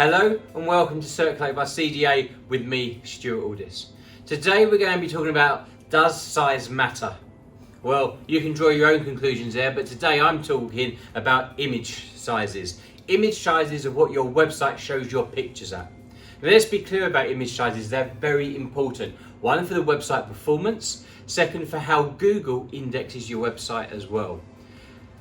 Hello and welcome to Circulate by CDA with me, Stuart Aldis. Today we're going to be talking about, does size matter? Well, you can draw your own conclusions there, but today I'm talking about image sizes. Image sizes are what your website shows your pictures at. Now, let's be clear about image sizes, they're very important. One, for the website performance, second, for how Google indexes your website as well.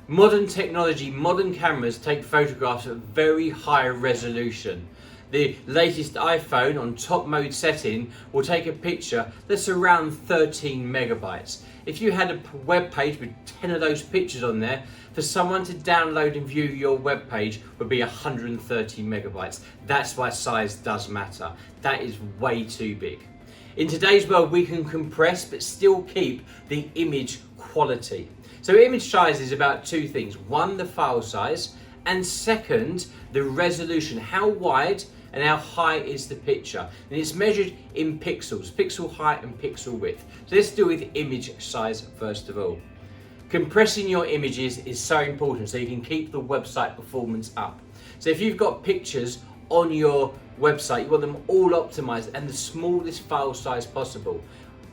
Modern technology, modern cameras take photographs at very high resolution. The latest iPhone on top mode setting will take a picture that's around 13 megabytes. If you had a web page with 10 of those pictures on there, for someone to download and view your web page would be 130 megabytes. That's why size does matter. That is way too big. In today's world, we can compress but still keep the image quality. So image size is about two things. One, the file size, and second, the resolution. How wide and how high is the picture? And it's measured in pixels, pixel height and pixel width. So let's deal with image size first of all. Compressing your images is so important so you can keep the website performance up. So if you've got pictures on your website, you want them all optimized and the smallest file size possible.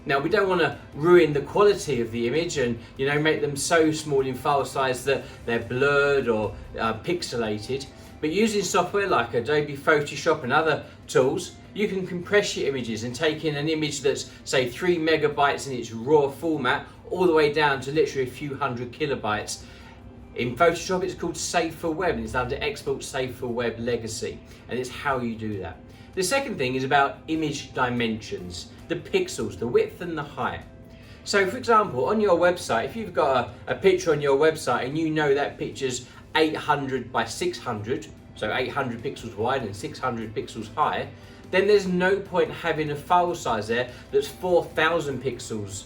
Now, we don't want to ruin the quality of the image and make them so small in file size that they're blurred or pixelated. But using software like Adobe Photoshop and other tools, you can compress your images and take in an image that's say 3 megabytes in its raw format all the way down to literally a few hundred kilobytes. In Photoshop, it's called Save for Web, and it's under Export Save for Web Legacy, and it's how you do that. The second thing is about image dimensions, the pixels, the width and the height. So for example, on your website, if you've got a picture on your website and you know that picture's 800 by 600, so 800 pixels wide and 600 pixels high, then there's no point having a file size there that's 4,000 pixels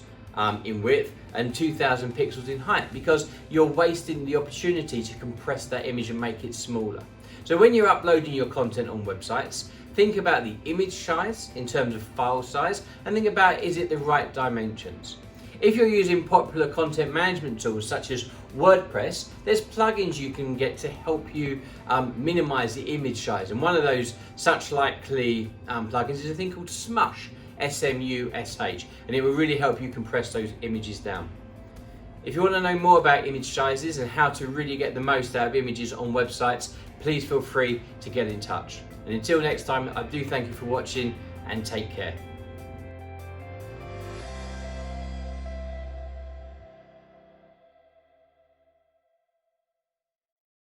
in width and 2,000 pixels in height, because you're wasting the opportunity to compress that image and make it smaller. So when you're uploading your content on websites, think about the image size in terms of file size and think about, is it the right dimensions? If you're using popular content management tools such as WordPress, there's plugins you can get to help you minimize the image size. And one of those such likely plugins is a thing called Smush, S-M-U-S-H, and it will really help you compress those images down. If you want to know more about image sizes and how to really get the most out of images on websites, please feel free to get in touch. And until next time, I do thank you for watching and take care.